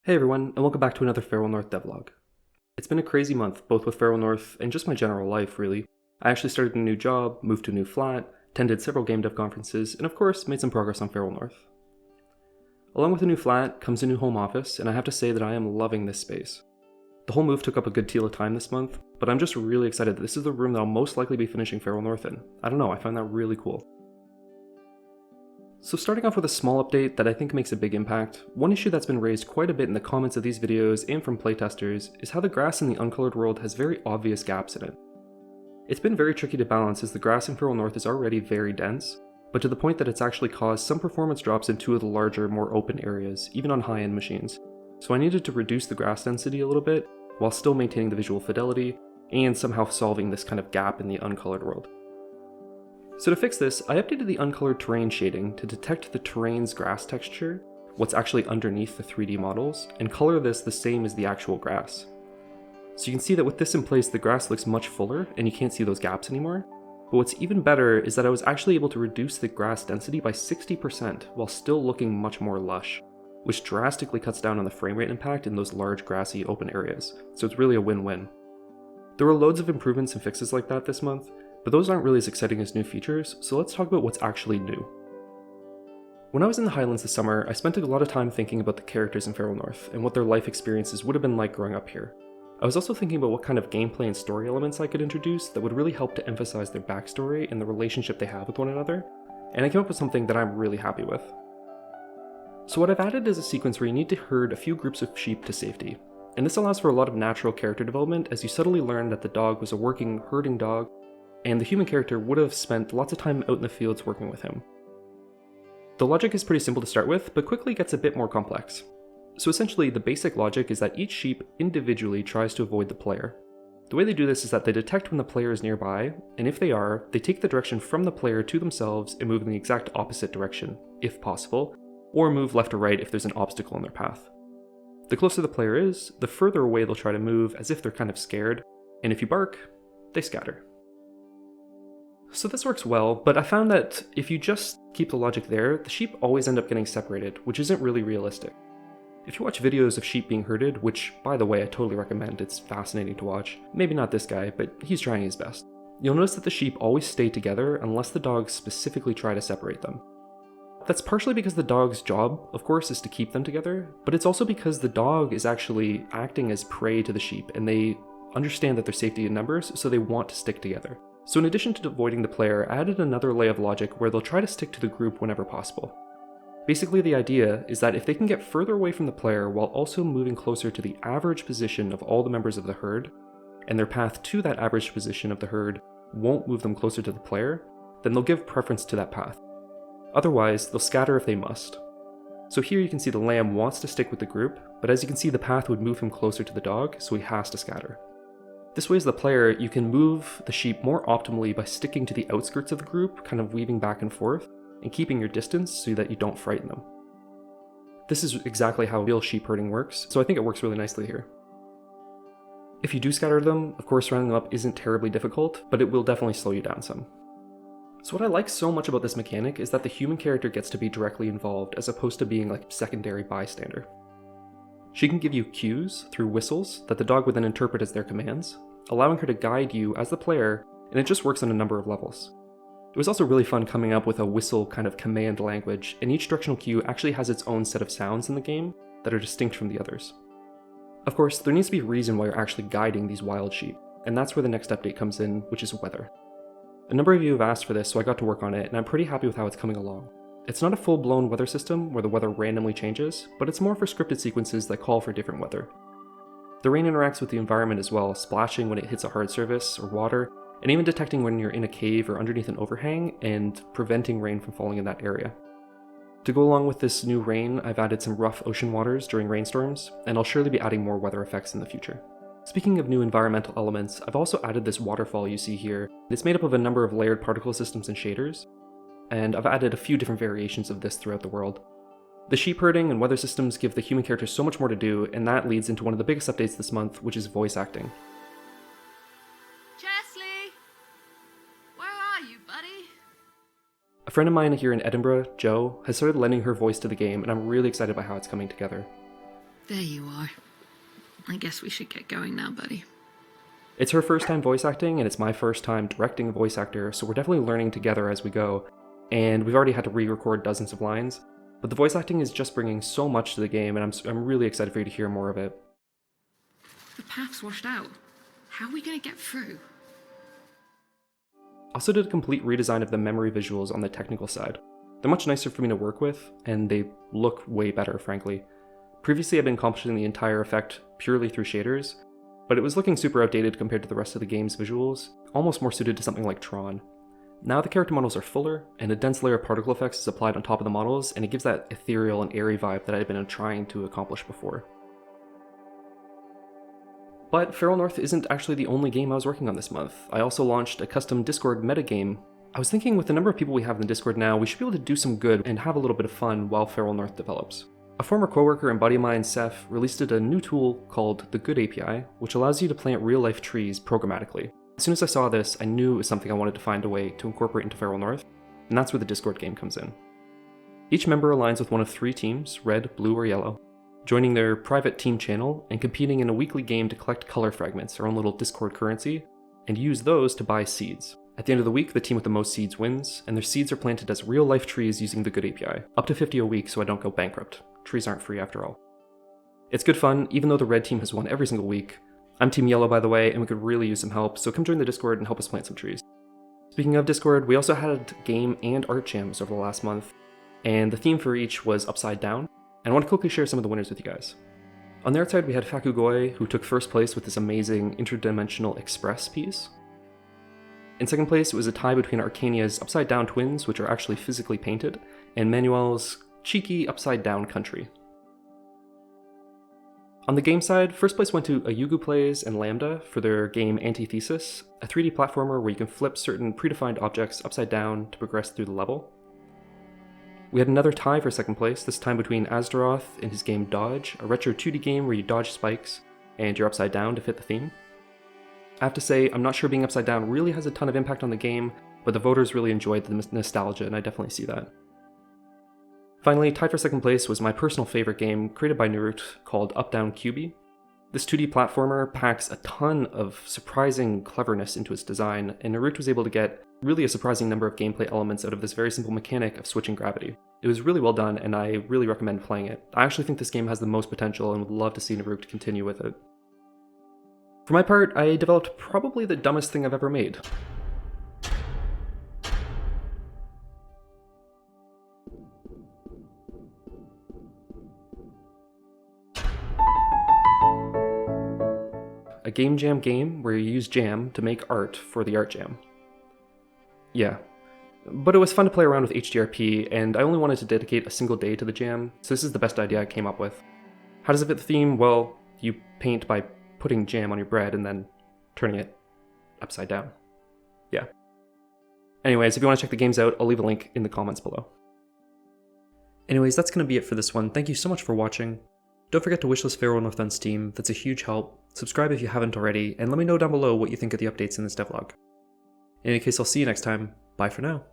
Hey everyone, and welcome back to another Feral North devlog. It's been a crazy month, both with Feral North and just my general life, really. I actually started a new job, moved to a new flat, attended several game dev conferences, and of course, made some progress on Feral North. Along with a new flat comes a new home office, and I have to say that I am loving this space. The whole move took up a good deal of time this month, but I'm just really excited that this is the room that I'll most likely be finishing Feral North in. I don't know, I find that really cool. So starting off with a small update that I think makes a big impact, one issue that's been raised quite a bit in the comments of these videos and from playtesters is how the grass in the uncolored world has very obvious gaps in it. It's been very tricky to balance as the grass in Feral North is already very dense, but to the point that it's actually caused some performance drops in two of the larger, more open areas, even on high-end machines. So I needed to reduce the grass density a little bit, while still maintaining the visual fidelity, and somehow solving this kind of gap in the uncolored world. So to fix this, I updated the uncolored terrain shading to detect the terrain's grass texture, what's actually underneath the 3D models, and color this the same as the actual grass. So you can see that with this in place, the grass looks much fuller, and you can't see those gaps anymore. But what's even better is that I was actually able to reduce the grass density by 60% while still looking much more lush, which drastically cuts down on the frame rate impact in those large grassy open areas, so it's really a win-win. There were loads of improvements and fixes like that this month, but those aren't really as exciting as new features, so let's talk about what's actually new. When I was in the Highlands this summer, I spent a lot of time thinking about the characters in Feral North and what their life experiences would have been like growing up here. I was also thinking about what kind of gameplay and story elements I could introduce that would really help to emphasize their backstory and the relationship they have with one another, and I came up with something that I'm really happy with. So what I've added is a sequence where you need to herd a few groups of sheep to safety, and this allows for a lot of natural character development as you subtly learn that the dog was a working herding dog, and the human character would have spent lots of time out in the fields working with him. The logic is pretty simple to start with, but quickly gets a bit more complex. So essentially, the basic logic is that each sheep individually tries to avoid the player. The way they do this is that they detect when the player is nearby, and if they are, they take the direction from the player to themselves and move in the exact opposite direction, if possible, or move left or right if there's an obstacle in their path. The closer the player is, the further away they'll try to move as if they're kind of scared, and if you bark, they scatter. So this works well, but I found that if you just keep the logic there, the sheep always end up getting separated, which isn't really realistic. If you watch videos of sheep being herded, which by the way I totally recommend, it's fascinating to watch, maybe not this guy, but he's trying his best, you'll notice that the sheep always stay together unless the dogs specifically try to separate them. That's partially because the dog's job, of course, is to keep them together, but it's also because the dog is actually acting as prey to the sheep, and they understand that their safety in numbers, so they want to stick together. So in addition to avoiding the player, I added another layer of logic where they'll try to stick to the group whenever possible. Basically, the idea is that if they can get further away from the player while also moving closer to the average position of all the members of the herd, and their path to that average position of the herd won't move them closer to the player, then they'll give preference to that path. Otherwise, they'll scatter if they must. So here you can see the lamb wants to stick with the group, but as you can see the path would move him closer to the dog, so he has to scatter. This way as the player, you can move the sheep more optimally by sticking to the outskirts of the group, kind of weaving back and forth, and keeping your distance so that you don't frighten them. This is exactly how real sheep herding works, so I think it works really nicely here. If you do scatter them, of course rounding them up isn't terribly difficult, but it will definitely slow you down some. So what I like so much about this mechanic is that the human character gets to be directly involved as opposed to being like a secondary bystander. She can give you cues through whistles that the dog would then interpret as their commands, allowing her to guide you as the player, and it just works on a number of levels. It was also really fun coming up with a whistle kind of command language, and each directional cue actually has its own set of sounds in the game that are distinct from the others. Of course, there needs to be a reason why you're actually guiding these wild sheep, and that's where the next update comes in, which is weather. A number of you have asked for this, so I got to work on it, and I'm pretty happy with how it's coming along. It's not a full-blown weather system where the weather randomly changes, but it's more for scripted sequences that call for different weather. The rain interacts with the environment as well, splashing when it hits a hard surface or water, and even detecting when you're in a cave or underneath an overhang and preventing rain from falling in that area. To go along with this new rain, I've added some rough ocean waters during rainstorms, and I'll surely be adding more weather effects in the future. Speaking of new environmental elements, I've also added this waterfall you see here. It's made up of a number of layered particle systems and shaders, and I've added a few different variations of this throughout the world. The sheep herding and weather systems give the human character so much more to do, and that leads into one of the biggest updates this month, which is voice acting. Chesley! Where are you, buddy? A friend of mine here in Edinburgh, Jo, has started lending her voice to the game, and I'm really excited by how it's coming together. There you are. I guess we should get going now, buddy. It's her first time voice acting, and it's my first time directing a voice actor, so we're definitely learning together as we go, and we've already had to re-record dozens of lines, but the voice acting is just bringing so much to the game, and I'm really excited for you to hear more of it. The path's washed out. How are we gonna get through? Also did a complete redesign of the memory visuals on the technical side. They're much nicer for me to work with, and they look way better, frankly. Previously I've been accomplishing the entire effect purely through shaders, but it was looking super outdated compared to the rest of the game's visuals, almost more suited to something like Tron. Now the character models are fuller, and a dense layer of particle effects is applied on top of the models, and it gives that ethereal and airy vibe that I've been trying to accomplish before. But Feral North isn't actually the only game I was working on this month. I also launched a custom Discord metagame. I was thinking with the number of people we have in the Discord now, we should be able to do some good and have a little bit of fun while Feral North develops. A former coworker and buddy of mine, Seth, released a new tool called the Good API, which allows you to plant real-life trees programmatically. As soon as I saw this, I knew it was something I wanted to find a way to incorporate into Feral North, and that's where the Discord game comes in. Each member aligns with one of 3 teams, red, blue, or yellow, joining their private team channel and competing in a weekly game to collect color fragments, our own little Discord currency, and use those to buy seeds. At the end of the week, the team with the most seeds wins, and their seeds are planted as real-life trees using the Good API, up to 50 a week so I don't go bankrupt. Trees aren't free after all. It's good fun, even though the red team has won every single week. I'm Team Yellow, by the way, and we could really use some help, so come join the Discord and help us plant some trees. Speaking of Discord, we also had game and art jams over the last month, and the theme for each was Upside Down, and I want to quickly share some of the winners with you guys. On the art side, we had Fakugoi, who took first place with this amazing interdimensional express piece. In second place, it was a tie between Arcania's Upside Down Twins, which are actually physically painted, and Manuel's cheeky Upside Down Country. On the game side, first place went to Ayugu Plays and Lambda for their game Antithesis, a 3D platformer where you can flip certain predefined objects upside down to progress through the level. We had another tie for second place, this time between Astaroth and his game Dodge, a retro 2D game where you dodge spikes and you're upside down to fit the theme. I have to say, I'm not sure being upside down really has a ton of impact on the game, but the voters really enjoyed the nostalgia, and I definitely see that. Finally, tied for second place was my personal favorite game created by Narut called Up Down QB. This 2D platformer packs a ton of surprising cleverness into its design, and Narut was able to get really a surprising number of gameplay elements out of this very simple mechanic of switching gravity. It was really well done, and I really recommend playing it. I actually think this game has the most potential and would love to see Narut continue with it. For my part, I developed probably the dumbest thing I've ever made. A game jam game where you use jam to make art for the art jam. Yeah. But it was fun to play around with HDRP, and I only wanted to dedicate a single day to the jam, so this is the best idea I came up with. How does it fit the theme? Well, you paint by putting jam on your bread and then turning it upside down. Yeah. Anyways, if you want to check the games out, I'll leave a link in the comments below. Anyways, that's going to be it for this one. Thank you so much for watching. Don't forget to wishlist Feral North on Steam, that's a huge help. Subscribe if you haven't already, and let me know down below what you think of the updates in this devlog. In any case, I'll see you next time. Bye for now.